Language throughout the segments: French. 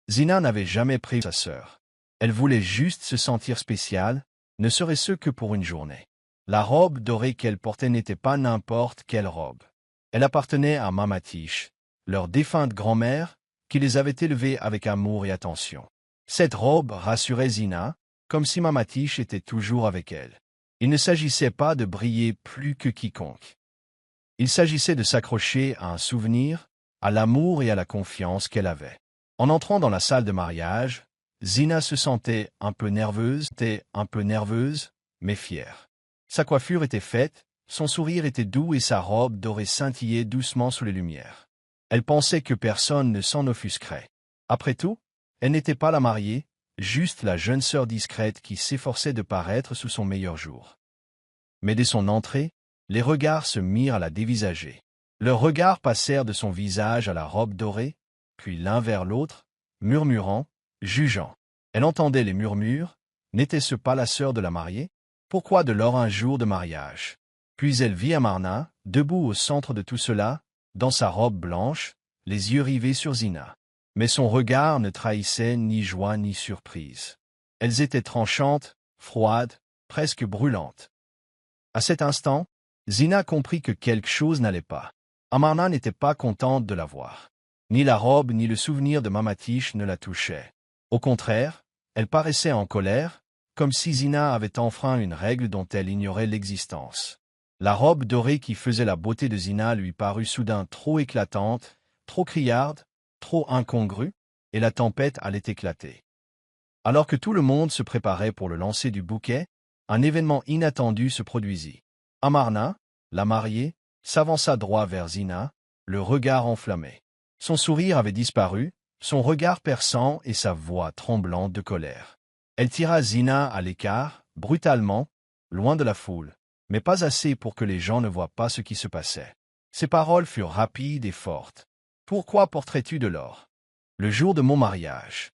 Zina n'avait jamais pris sa sœur. Elle voulait juste se sentir spéciale, ne serait-ce que pour une journée. La robe dorée qu'elle portait n'était pas n'importe quelle robe. Elle appartenait à Mamatiche, leur défunte grand-mère, qui les avait élevés avec amour et attention. Cette robe rassurait Zina, comme si Mamatiche était toujours avec elle. Il ne s'agissait pas de briller plus que quiconque. Il s'agissait de s'accrocher à un souvenir, à l'amour et à la confiance qu'elle avait. En entrant dans la salle de mariage, Zina se sentait un peu nerveuse, mais fière. Sa coiffure était faite, son sourire était doux et sa robe dorée scintillait doucement sous les lumières. Elle pensait que personne ne s'en offusquerait. Après tout, elle n'était pas la mariée, juste la jeune sœur discrète qui s'efforçait de paraître sous son meilleur jour. Mais dès son entrée, les regards se mirent à la dévisager. Leurs regards passèrent de son visage à la robe dorée, puis l'un vers l'autre, murmurant, jugeant. Elle entendait les murmures. N'était-ce pas la sœur de la mariée? Pourquoi de lors un jour de mariage? Puis elle vit Amarna, debout au centre de tout cela, dans sa robe blanche, les yeux rivés sur Zina. Mais son regard ne trahissait ni joie ni surprise. Elles étaient tranchantes, froides, presque brûlantes. À cet instant, Zina comprit que quelque chose n'allait pas. Amarna n'était pas contente de la voir. Ni la robe ni le souvenir de Mamatiche ne la touchaient. Au contraire, elle paraissait en colère, comme si Zina avait enfreint une règle dont elle ignorait l'existence. La robe dorée qui faisait la beauté de Zina lui parut soudain trop éclatante, trop criarde, trop incongrue, et la tempête allait éclater. Alors que tout le monde se préparait pour le lancer du bouquet, un événement inattendu se produisit. Amarna, la mariée, s'avança droit vers Zina, le regard enflammé. Son sourire avait disparu, son regard perçant et sa voix tremblante de colère. Elle tira Zina à l'écart, brutalement, loin de la foule, mais pas assez pour que les gens ne voient pas ce qui se passait. Ses paroles furent rapides et fortes. « Pourquoi porterais-tu de l'or? Le jour de mon mariage.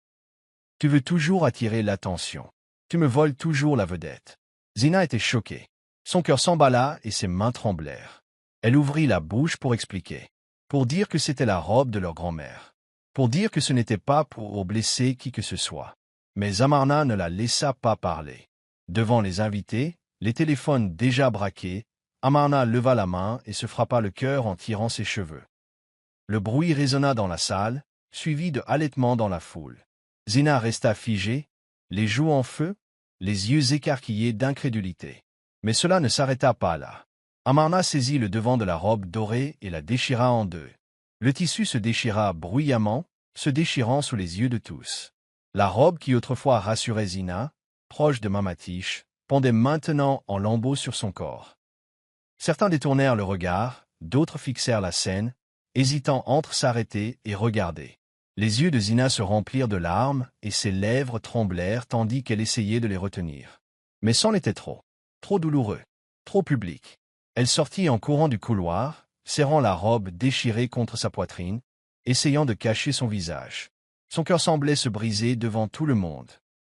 Tu veux toujours attirer l'attention. Tu me voles toujours la vedette. » Zina était choquée. Son cœur s'emballa et ses mains tremblèrent. Elle ouvrit la bouche pour expliquer, pour dire que c'était la robe de leur grand-mère, pour dire que ce n'était pas pour blesser qui que ce soit. Mais Amarna ne la laissa pas parler. Devant les invités, les téléphones déjà braqués, Amarna leva la main et se frappa le cœur en tirant ses cheveux. Le bruit résonna dans la salle, suivi de halètements dans la foule. Zina resta figée, les joues en feu, les yeux écarquillés d'incrédulité. Mais cela ne s'arrêta pas là. Amarna saisit le devant de la robe dorée et la déchira en deux. Le tissu se déchira bruyamment, se déchirant sous les yeux de tous. La robe qui autrefois rassurait Zina, proche de Mamatiche, pendait maintenant en lambeaux sur son corps. Certains détournèrent le regard, d'autres fixèrent la scène, hésitant entre s'arrêter et regarder. Les yeux de Zina se remplirent de larmes et ses lèvres tremblèrent tandis qu'elle essayait de les retenir. Mais c'en était trop. Trop douloureux. Trop public. Elle sortit en courant du couloir, serrant la robe déchirée contre sa poitrine, essayant de cacher son visage. Son cœur semblait se briser devant tout le monde.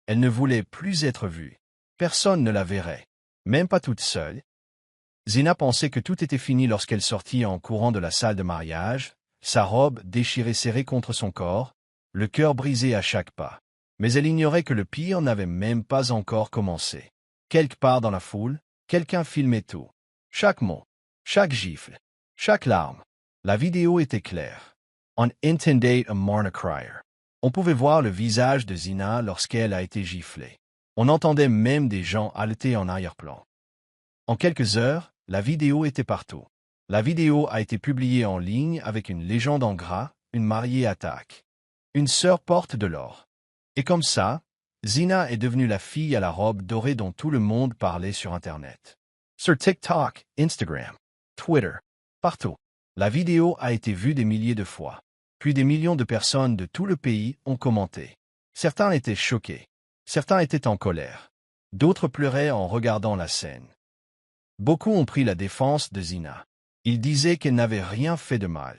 Elle ne voulait plus être vue. Personne ne la verrait, même pas toute seule. Zina pensait que tout était fini lorsqu'elle sortit en courant de la salle de mariage, sa robe déchirée serrée contre son corps, le cœur brisé à chaque pas. Mais elle ignorait que le pire n'avait même pas encore commencé. Quelque part dans la foule, quelqu'un filmait tout. Chaque mot, chaque gifle, chaque larme. La vidéo était claire. On entendait Amarna crier. On pouvait voir le visage de Zina lorsqu'elle a été giflée. On entendait même des gens haleter en arrière-plan. En quelques heures, la vidéo était partout. La vidéo a été publiée en ligne avec une légende en gras, une mariée attaque. Une sœur porte de l'or. Et comme ça, Zina est devenue la fille à la robe dorée dont tout le monde parlait sur Internet. Sur TikTok, Instagram, Twitter, partout. La vidéo a été vue des milliers de fois. Puis des millions de personnes de tout le pays ont commenté. Certains étaient choqués. Certains étaient en colère. D'autres pleuraient en regardant la scène. Beaucoup ont pris la défense de Zina. Ils disaient qu'elle n'avait rien fait de mal.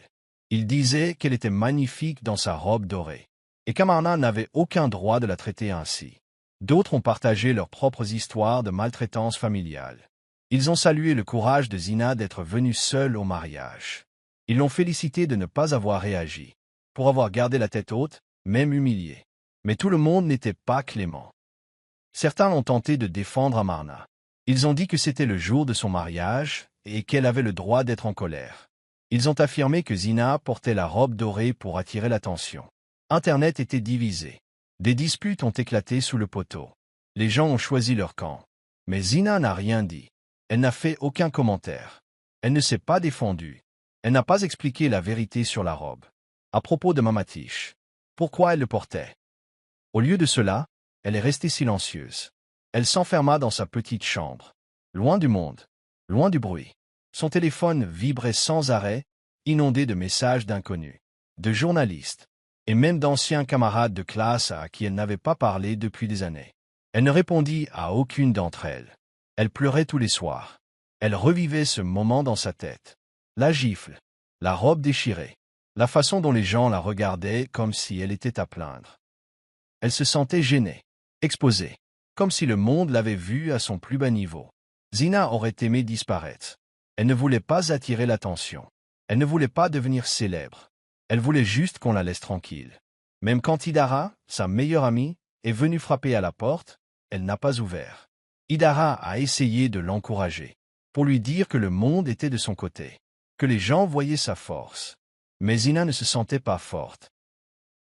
Ils disaient qu'elle était magnifique dans sa robe dorée. Et qu'Amarna n'avait aucun droit de la traiter ainsi. D'autres ont partagé leurs propres histoires de maltraitance familiale. Ils ont salué le courage de Zina d'être venue seule au mariage. Ils l'ont félicité de ne pas avoir réagi. Pour avoir gardé la tête haute, même humilié. Mais tout le monde n'était pas clément. Certains ont tenté de défendre Amarna. Ils ont dit que c'était le jour de son mariage et qu'elle avait le droit d'être en colère. Ils ont affirmé que Zina portait la robe dorée pour attirer l'attention. Internet était divisé. Des disputes ont éclaté sous le poteau. Les gens ont choisi leur camp. Mais Zina n'a rien dit. Elle n'a fait aucun commentaire. Elle ne s'est pas défendue. Elle n'a pas expliqué la vérité sur la robe. À propos de Mamatiche. Pourquoi elle le portait? Au lieu de cela, elle est restée silencieuse. Elle s'enferma dans sa petite chambre. Loin du monde. Loin du bruit. Son téléphone vibrait sans arrêt, inondé de messages d'inconnus, de journalistes, et même d'anciens camarades de classe à qui elle n'avait pas parlé depuis des années. Elle ne répondit à aucune d'entre elles. Elle pleurait tous les soirs. Elle revivait ce moment dans sa tête. La gifle, la robe déchirée, la façon dont les gens la regardaient comme si elle était à plaindre. Elle se sentait gênée, exposée, comme si le monde l'avait vue à son plus bas niveau. Zina aurait aimé disparaître. Elle ne voulait pas attirer l'attention. Elle ne voulait pas devenir célèbre. Elle voulait juste qu'on la laisse tranquille. Même quand Idara, sa meilleure amie, est venue frapper à la porte, elle n'a pas ouvert. Idara a essayé de l'encourager, pour lui dire que le monde était de son côté, que les gens voyaient sa force. Mais Zina ne se sentait pas forte.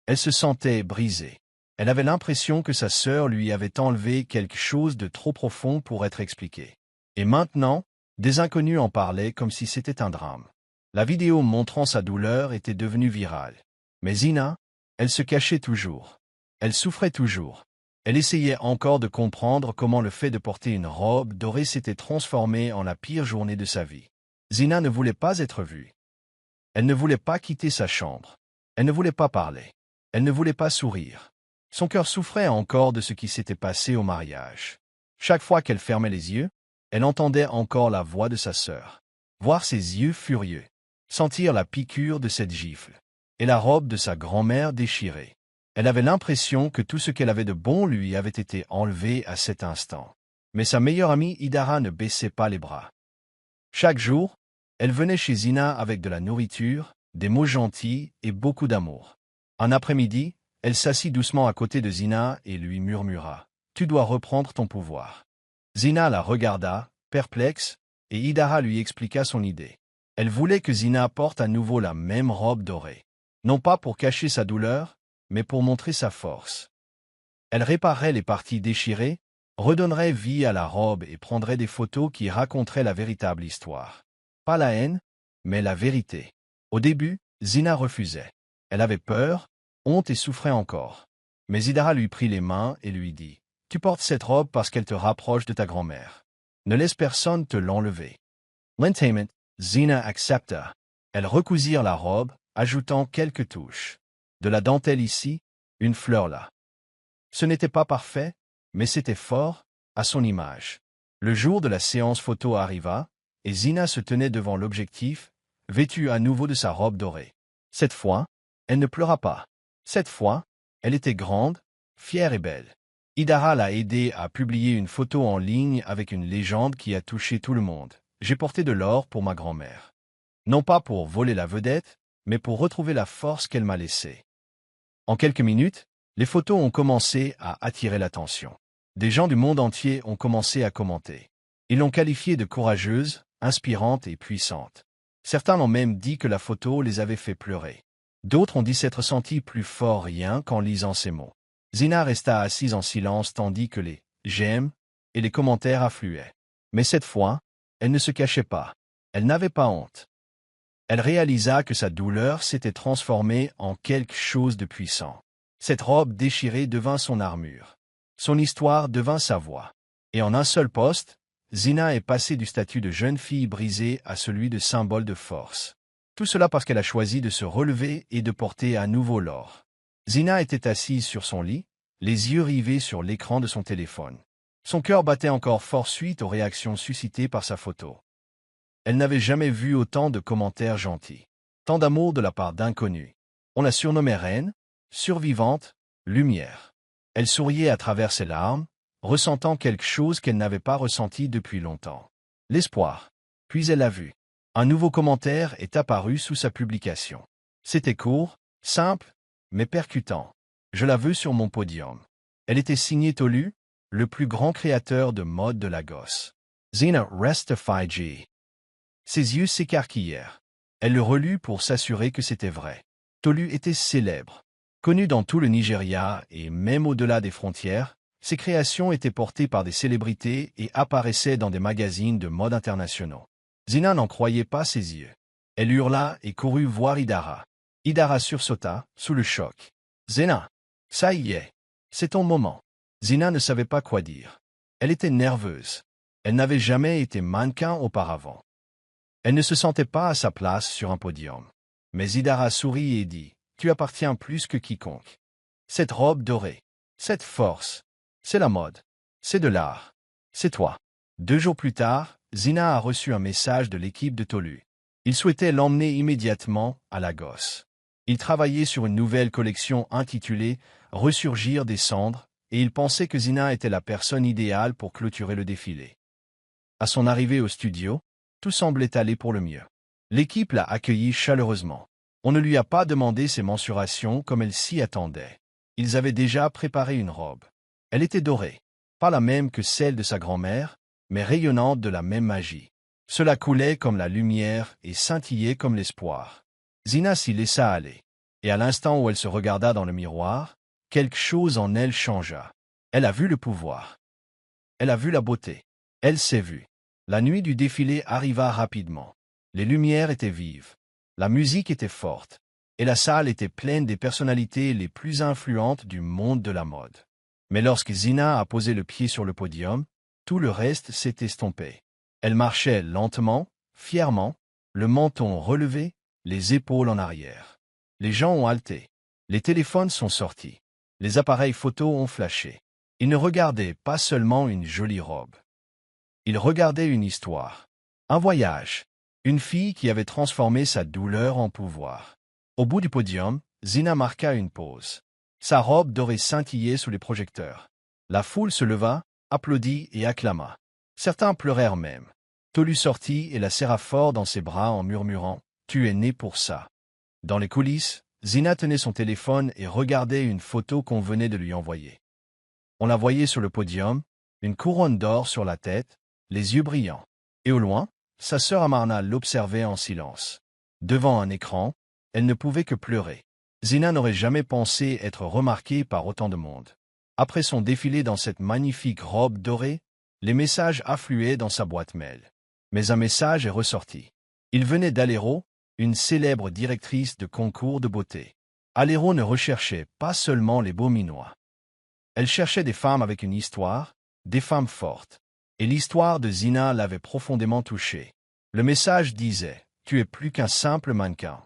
Elle se sentait brisée. Elle avait l'impression que sa sœur lui avait enlevé quelque chose de trop profond pour être expliqué. Et maintenant, des inconnus en parlaient comme si c'était un drame. La vidéo montrant sa douleur était devenue virale. Mais Zina, elle se cachait toujours. Elle souffrait toujours. Elle essayait encore de comprendre comment le fait de porter une robe dorée s'était transformé en la pire journée de sa vie. Zina ne voulait pas être vue. Elle ne voulait pas quitter sa chambre. Elle ne voulait pas parler. Elle ne voulait pas sourire. Son cœur souffrait encore de ce qui s'était passé au mariage. Chaque fois qu'elle fermait les yeux, elle entendait encore la voix de sa sœur. Voir ses yeux furieux. Sentir la piqûre de cette gifle. Et la robe de sa grand-mère déchirée. Elle avait l'impression que tout ce qu'elle avait de bon lui avait été enlevé à cet instant. Mais sa meilleure amie Idara ne baissait pas les bras. Chaque jour, elle venait chez Zina avec de la nourriture, des mots gentils et beaucoup d'amour. Un après-midi, elle s'assit doucement à côté de Zina et lui murmura « Tu dois reprendre ton pouvoir ». Zina la regarda, perplexe, et Idara lui expliqua son idée. Elle voulait que Zina porte à nouveau la même robe dorée. Non pas pour cacher sa douleur, mais pour montrer sa force. Elle réparerait les parties déchirées, redonnerait vie à la robe et prendrait des photos qui raconteraient la véritable histoire. Pas la haine, mais la vérité. Au début, Zina refusait. Elle avait peur, honte et souffrait encore. Mais Idara lui prit les mains et lui dit « Tu portes cette robe parce qu'elle te rapproche de ta grand-mère. Ne laisse personne te l'enlever. » Lentement, Zina accepta. Elles recousirent la robe, ajoutant quelques touches. De la dentelle ici, une fleur là. Ce n'était pas parfait, mais c'était fort, à son image. Le jour de la séance photo arriva, et Zina se tenait devant l'objectif, vêtue à nouveau de sa robe dorée. Cette fois, elle ne pleura pas. Cette fois, elle était grande, fière et belle. Idara l'a aidée à publier une photo en ligne avec une légende qui a touché tout le monde. J'ai porté de l'or pour ma grand-mère. Non pas pour voler la vedette, mais pour retrouver la force qu'elle m'a laissée. En quelques minutes, les photos ont commencé à attirer l'attention. Des gens du monde entier ont commencé à commenter. Ils l'ont qualifiée de courageuse, inspirante et puissante. Certains ont même dit que la photo les avait fait pleurer. D'autres ont dit s'être sentis plus forts rien qu'en lisant ces mots. Zina resta assise en silence tandis que les « j'aime » et les commentaires affluaient. Mais cette fois, elle ne se cachait pas. Elle n'avait pas honte. Elle réalisa que sa douleur s'était transformée en quelque chose de puissant. Cette robe déchirée devint son armure. Son histoire devint sa voix. Et en un seul poste, Zina est passée du statut de jeune fille brisée à celui de symbole de force. Tout cela parce qu'elle a choisi de se relever et de porter à nouveau l'or. Zina était assise sur son lit, les yeux rivés sur l'écran de son téléphone. Son cœur battait encore fort suite aux réactions suscitées par sa photo. Elle n'avait jamais vu autant de commentaires gentils. Tant d'amour de la part d'inconnus. On la surnommait reine, survivante, lumière. Elle souriait à travers ses larmes, ressentant quelque chose qu'elle n'avait pas ressenti depuis longtemps. L'espoir. Puis elle l'a vu. Un nouveau commentaire est apparu sous sa publication. C'était court, simple, mais percutant. Je la veux sur mon podium. Elle était signée Tolu, le plus grand créateur de mode de Lagos. Zina reste figée. Ses yeux s'écarquillèrent. Elle le relut pour s'assurer que c'était vrai. Tolu était célèbre. Connu dans tout le Nigeria et même au-delà des frontières, ses créations étaient portées par des célébrités et apparaissaient dans des magazines de mode internationaux. Zina n'en croyait pas ses yeux. Elle hurla et courut voir Idara. Idara sursauta, sous le choc. « Zina, ça y est, c'est ton moment. » Zina ne savait pas quoi dire. Elle était nerveuse. Elle n'avait jamais été mannequin auparavant. Elle ne se sentait pas à sa place sur un podium. Mais Idara sourit et dit « Tu appartiens plus que quiconque. Cette robe dorée, cette force, c'est la mode, c'est de l'art, c'est toi. » 2 jours plus tard, Zina a reçu un message de l'équipe de Tolu. Il souhaitait l'emmener immédiatement à Lagos. Il travaillait sur une nouvelle collection intitulée « Ressurgir des cendres » et il pensait que Zina était la personne idéale pour clôturer le défilé. À son arrivée au studio, tout semblait aller pour le mieux. L'équipe l'a accueilli chaleureusement. On ne lui a pas demandé ses mensurations comme elle s'y attendait. Ils avaient déjà préparé une robe. Elle était dorée, pas la même que celle de sa grand-mère, mais rayonnante de la même magie. Cela coulait comme la lumière et scintillait comme l'espoir. Zina s'y laissa aller. Et à l'instant où elle se regarda dans le miroir, quelque chose en elle changea. Elle a vu le pouvoir. Elle a vu la beauté. Elle s'est vue. La nuit du défilé arriva rapidement. Les lumières étaient vives. La musique était forte. Et la salle était pleine des personnalités les plus influentes du monde de la mode. Mais lorsque Zina a posé le pied sur le podium, tout le reste s'est estompé. Elle marchait lentement, fièrement, le menton relevé, les épaules en arrière. Les gens ont halté. Les téléphones sont sortis. Les appareils photos ont flashé. Ils ne regardaient pas seulement une jolie robe. Ils regardaient une histoire. Un voyage. Une fille qui avait transformé sa douleur en pouvoir. Au bout du podium, Zina marqua une pause. Sa robe dorée scintillait sous les projecteurs. La foule se leva, applaudit et acclama. Certains pleurèrent même. Tolu sortit et la serra fort dans ses bras en murmurant « Tu es né pour ça ». Dans les coulisses, Zina tenait son téléphone et regardait une photo qu'on venait de lui envoyer. On la voyait sur le podium, une couronne d'or sur la tête, les yeux brillants. Et au loin, sa sœur Amarna l'observait en silence. Devant un écran, elle ne pouvait que pleurer. Zina n'aurait jamais pensé être remarquée par autant de monde. Après son défilé dans cette magnifique robe dorée, les messages affluaient dans sa boîte mail. Mais un message est ressorti. Il venait d'Alero, une célèbre directrice de concours de beauté. Alero ne recherchait pas seulement les beaux minois. Elle cherchait des femmes avec une histoire, des femmes fortes. Et l'histoire de Zina l'avait profondément touchée. Le message disait « Tu es plus qu'un simple mannequin.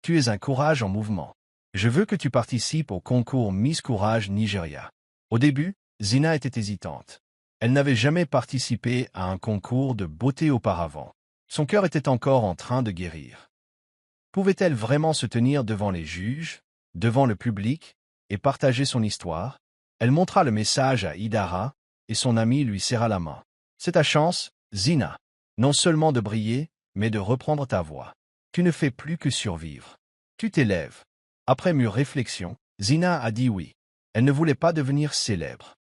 Tu es un courage en mouvement. Je veux que tu participes au concours Miss Courage Nigeria. » Au début, Zina était hésitante. Elle n'avait jamais participé à un concours de beauté auparavant. Son cœur était encore en train de guérir. Pouvait-elle vraiment se tenir devant les juges, devant le public, et partager son histoire? Elle montra le message à Idara, et son ami lui serra la main. « C'est ta chance, Zina, non seulement de briller, mais de reprendre ta voix. Tu ne fais plus que survivre. Tu t'élèves. » Après mûre réflexion, Zina a dit oui. Elle ne voulait pas devenir célèbre.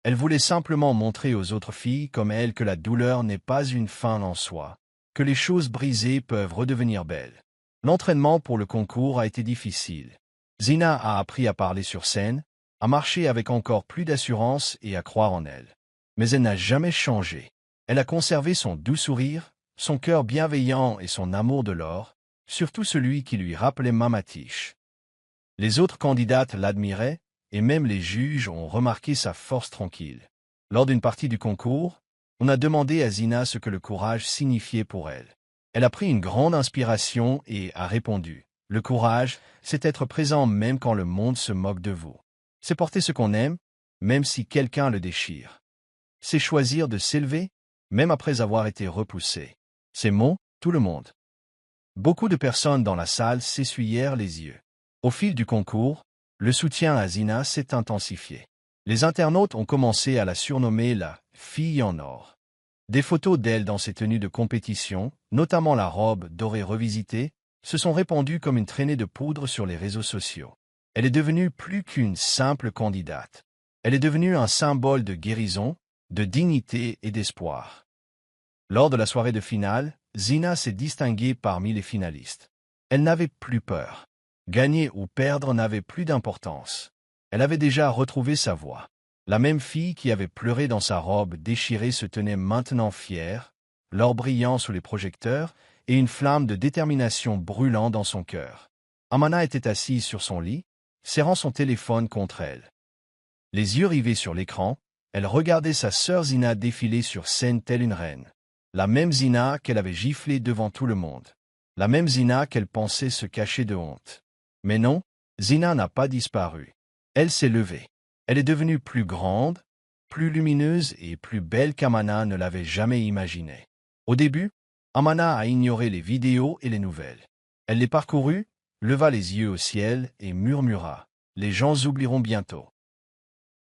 Elle voulait simplement montrer aux autres filles comme elle que la douleur n'est pas une fin en soi, que les choses brisées peuvent redevenir belles. L'entraînement pour le concours a été difficile. Zina a appris à parler sur scène, à marcher avec encore plus d'assurance et à croire en elle. Mais elle n'a jamais changé. Elle a conservé son doux sourire, son cœur bienveillant et son amour de l'or, surtout celui qui lui rappelait Mama Tiche. Les autres candidates l'admiraient, et même les juges ont remarqué sa force tranquille. Lors d'une partie du concours, on a demandé à Zina ce que le courage signifiait pour elle. Elle a pris une grande inspiration et a répondu « Le courage, c'est être présent même quand le monde se moque de vous. C'est porter ce qu'on aime, même si quelqu'un le déchire. C'est choisir de s'élever, même après avoir été repoussé. » Ces mots, tout le monde. Beaucoup de personnes dans la salle s'essuyèrent les yeux. Au fil du concours, le soutien à Zina s'est intensifié. Les internautes ont commencé à la surnommer la « fille en or ». Des photos d'elle dans ses tenues de compétition, notamment la robe dorée revisitée, se sont répandues comme une traînée de poudre sur les réseaux sociaux. Elle est devenue plus qu'une simple candidate. Elle est devenue un symbole de guérison, de dignité et d'espoir. Lors de la soirée de finale, Zina s'est distinguée parmi les finalistes. Elle n'avait plus peur. Gagner ou perdre n'avait plus d'importance. Elle avait déjà retrouvé sa voix. La même fille qui avait pleuré dans sa robe déchirée se tenait maintenant fière, l'or brillant sous les projecteurs et une flamme de détermination brûlant dans son cœur. Amana était assise sur son lit, serrant son téléphone contre elle. Les yeux rivés sur l'écran, elle regardait sa sœur Zina défiler sur scène telle une reine. La même Zina qu'elle avait giflée devant tout le monde. La même Zina qu'elle pensait se cacher de honte. Mais non, Zina n'a pas disparu. Elle s'est levée. Elle est devenue plus grande, plus lumineuse et plus belle qu'Amana ne l'avait jamais imaginé. Au début, Amana a ignoré les vidéos et les nouvelles. Elle les parcourut, leva les yeux au ciel et murmura « Les gens oublieront bientôt ».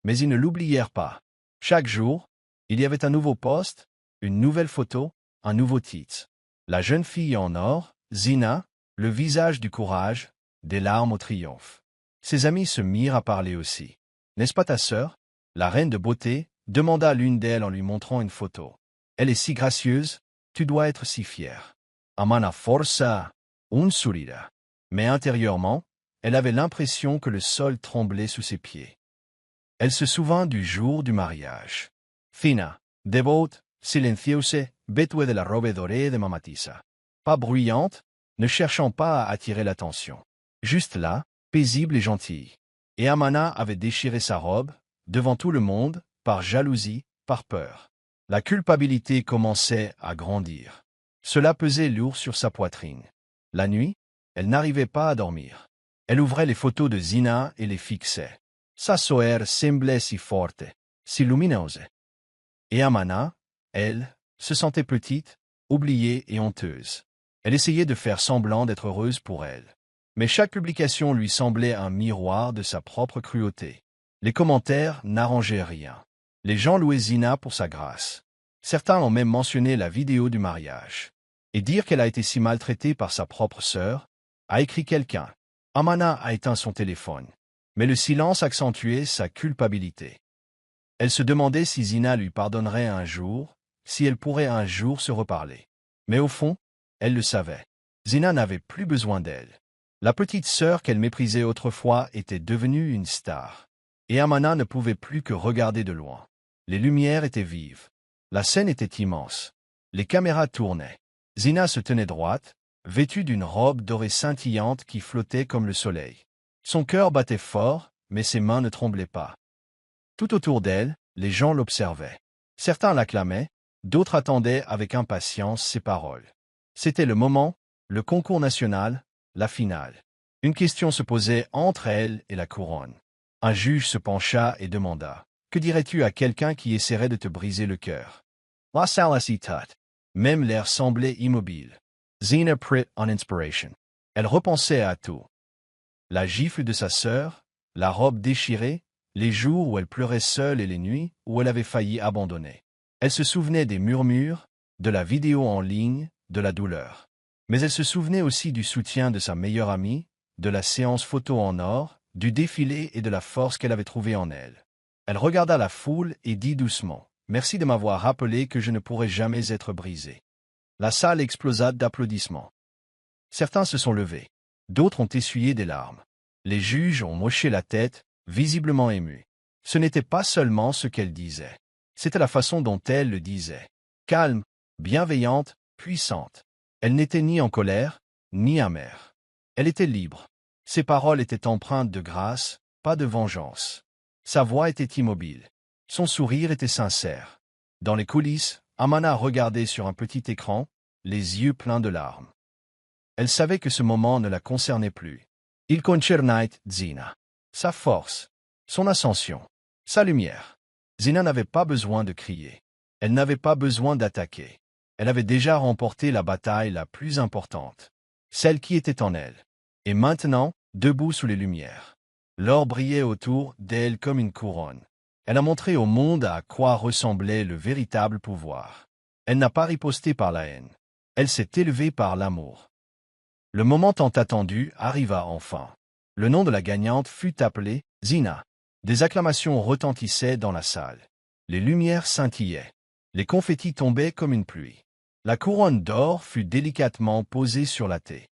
Mais ils ne l'oublièrent pas. Chaque jour, il y avait un nouveau post, une nouvelle photo, un nouveau titre. La jeune fille en or, Zina, le visage du courage, des larmes au triomphe. Ses amis se mirent à parler aussi. « N'est-ce pas ta sœur, la reine de beauté ?» demanda l'une d'elles en lui montrant une photo. « Elle est si gracieuse, tu dois être si fière. » Amana força un sourire. Mais intérieurement, elle avait l'impression que le sol tremblait sous ses pieds. Elle se souvint du jour du mariage. Fina, dévote, silencieuse, vêtue de la robe dorée de Mamatissa. Pas bruyante, ne cherchant pas à attirer l'attention. Juste là, paisible et gentille. Et Amana avait déchiré sa robe, devant tout le monde, par jalousie, par peur. La culpabilité commençait à grandir. Cela pesait lourd sur sa poitrine. La nuit, elle n'arrivait pas à dormir. Elle ouvrait les photos de Zina et les fixait. Sa sœur semblait si forte, si lumineuse. Et Amana, elle, se sentait petite, oubliée et honteuse. Elle essayait de faire semblant d'être heureuse pour elle. Mais chaque publication lui semblait un miroir de sa propre cruauté. Les commentaires n'arrangeaient rien. Les gens louaient Zina pour sa grâce. Certains ont même mentionné la vidéo du mariage. Et dire qu'elle a été si maltraitée par sa propre sœur, a écrit quelqu'un. Amana a éteint son téléphone. Mais le silence accentuait sa culpabilité. Elle se demandait si Zina lui pardonnerait un jour, si elle pourrait un jour se reparler. Mais au fond, elle le savait. Zina n'avait plus besoin d'elle. La petite sœur qu'elle méprisait autrefois était devenue une star. Et Amana ne pouvait plus que regarder de loin. Les lumières étaient vives. La scène était immense. Les caméras tournaient. Zina se tenait droite, vêtue d'une robe dorée scintillante qui flottait comme le soleil. Son cœur battait fort, mais ses mains ne tremblaient pas. Tout autour d'elle, les gens l'observaient. Certains l'acclamaient, d'autres attendaient avec impatience ses paroles. C'était le moment, le concours national, la finale. Une question se posait entre elle et la couronne. Un juge se pencha et demanda « Que dirais-tu à quelqu'un qui essaierait de te briser le cœur ?» La salle s'y tâte. Même l'air semblait immobile. Zina prit en inspiration. Elle repensait à tout. La gifle de sa sœur, la robe déchirée, les jours où elle pleurait seule et les nuits où elle avait failli abandonner. Elle se souvenait des murmures, de la vidéo en ligne, de la douleur. Mais elle se souvenait aussi du soutien de sa meilleure amie, de la séance photo en or, du défilé et de la force qu'elle avait trouvée en elle. Elle regarda la foule et dit doucement « Merci de m'avoir rappelé que je ne pourrais jamais être brisée. » La salle explosa d'applaudissements. Certains se sont levés. D'autres ont essuyé des larmes. Les juges ont hoché la tête, visiblement émus. Ce n'était pas seulement ce qu'elle disait. C'était la façon dont elle le disait. Calme, bienveillante, puissante. Elle n'était ni en colère, ni amère. Elle était libre. Ses paroles étaient empreintes de grâce, pas de vengeance. Sa voix était immobile. Son sourire était sincère. Dans les coulisses, Amana regardait sur un petit écran, les yeux pleins de larmes. Elle savait que ce moment ne la concernait plus. Il concernait Zina. Sa force, son ascension, sa lumière. Zina n'avait pas besoin de crier. Elle n'avait pas besoin d'attaquer. Elle avait déjà remporté la bataille la plus importante, celle qui était en elle. Et maintenant, debout sous les lumières. L'or brillait autour d'elle comme une couronne. Elle a montré au monde à quoi ressemblait le véritable pouvoir. Elle n'a pas riposté par la haine. Elle s'est élevée par l'amour. Le moment tant attendu arriva enfin. Le nom de la gagnante fut appelé Zina. Des acclamations retentissaient dans la salle. Les lumières scintillaient. Les confettis tombaient comme une pluie. La couronne d'or fut délicatement posée sur la tête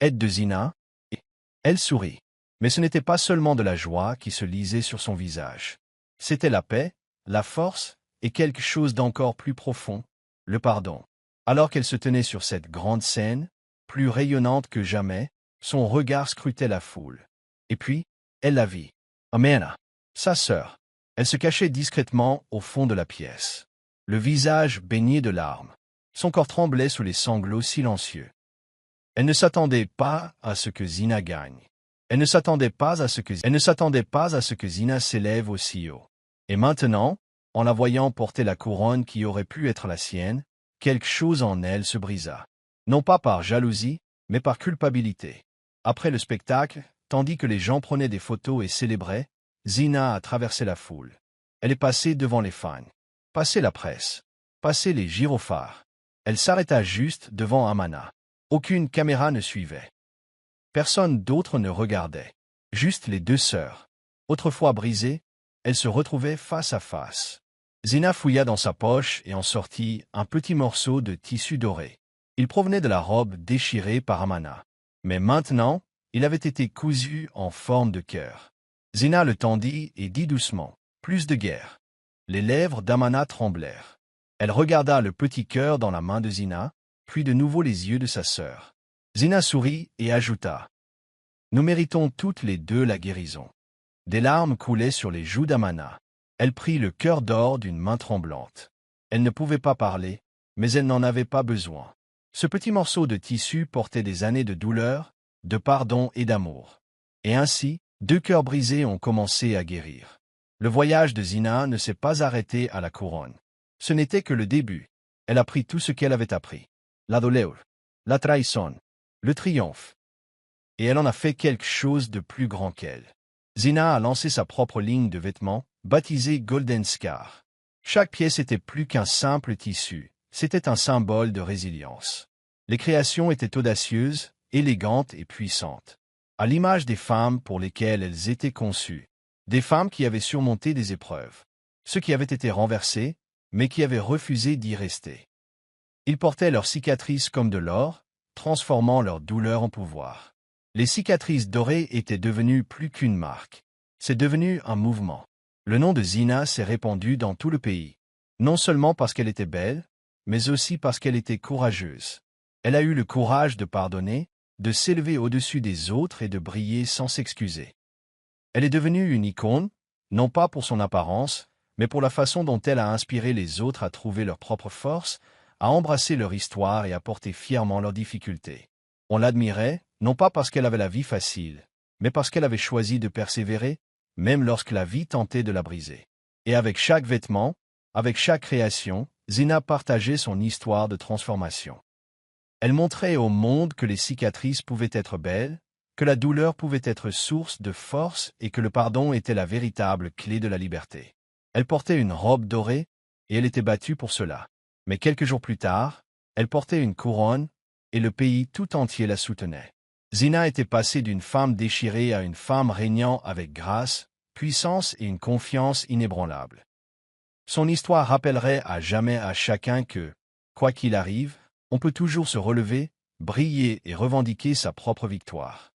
de Zina, et elle sourit. Mais ce n'était pas seulement de la joie qui se lisait sur son visage. C'était la paix, la force, et quelque chose d'encore plus profond, le pardon. Alors qu'elle se tenait sur cette grande scène, plus rayonnante que jamais, son regard scrutait la foule. Et puis, elle la vit. Amena, sa sœur. Elle se cachait discrètement au fond de la pièce. Le visage baigné de larmes. Son corps tremblait sous les sanglots silencieux. Elle ne s'attendait pas à ce que Zina gagne. Elle ne s'attendait pas à ce que Zina s'élève aussi haut. Et maintenant, en la voyant porter la couronne qui aurait pu être la sienne, quelque chose en elle se brisa. Non pas par jalousie, mais par culpabilité. Après le spectacle, tandis que les gens prenaient des photos et célébraient, Zina a traversé la foule. Elle est passée devant les fans, passé la presse, passé les gyrophares. Elle s'arrêta juste devant Amana. Aucune caméra ne suivait. Personne d'autre ne regardait. Juste les deux sœurs. Autrefois brisées, elles se retrouvaient face à face. Zina fouilla dans sa poche et en sortit un petit morceau de tissu doré. Il provenait de la robe déchirée par Amana. Mais maintenant, il avait été cousu en forme de cœur. Zina le tendit et dit doucement, « Plus de guerre ». Les lèvres d'Amana tremblèrent. Elle regarda le petit cœur dans la main de Zina, puis de nouveau les yeux de sa sœur. Zina sourit et ajouta, « Nous méritons toutes les deux la guérison. » Des larmes coulaient sur les joues d'Amana. Elle prit le cœur d'or d'une main tremblante. Elle ne pouvait pas parler, mais elle n'en avait pas besoin. Ce petit morceau de tissu portait des années de douleur, de pardon et d'amour. Et ainsi, deux cœurs brisés ont commencé à guérir. Le voyage de Zina ne s'est pas arrêté à la couronne. Ce n'était que le début. Elle a pris tout ce qu'elle avait appris. La douleur, la trahison, le triomphe. Et elle en a fait quelque chose de plus grand qu'elle. Zina a lancé sa propre ligne de vêtements, baptisée Golden Scar. Chaque pièce était plus qu'un simple tissu, c'était un symbole de résilience. Les créations étaient audacieuses, élégantes et puissantes, à l'image des femmes pour lesquelles elles étaient conçues, des femmes qui avaient surmonté des épreuves, ceux qui avaient été renversés, mais qui avaient refusé d'y rester. Ils portaient leurs cicatrices comme de l'or, transformant leur douleur en pouvoir. Les cicatrices dorées étaient devenues plus qu'une marque. C'est devenu un mouvement. Le nom de Zina s'est répandu dans tout le pays, non seulement parce qu'elle était belle, mais aussi parce qu'elle était courageuse. Elle a eu le courage de pardonner, de s'élever au-dessus des autres et de briller sans s'excuser. Elle est devenue une icône, non pas pour son apparence, mais pour la façon dont elle a inspiré les autres à trouver leur propre force, à embrasser leur histoire et à porter fièrement leurs difficultés. On l'admirait, non pas parce qu'elle avait la vie facile, mais parce qu'elle avait choisi de persévérer, même lorsque la vie tentait de la briser. Et avec chaque vêtement, avec chaque création, Zina partageait son histoire de transformation. Elle montrait au monde que les cicatrices pouvaient être belles, que la douleur pouvait être source de force et que le pardon était la véritable clé de la liberté. Elle portait une robe dorée, et elle était battue pour cela. Mais quelques jours plus tard, elle portait une couronne, et le pays tout entier la soutenait. Zina était passée d'une femme déchirée à une femme régnant avec grâce, puissance et une confiance inébranlable. Son histoire rappellerait à jamais à chacun que, quoi qu'il arrive, on peut toujours se relever, briller et revendiquer sa propre victoire.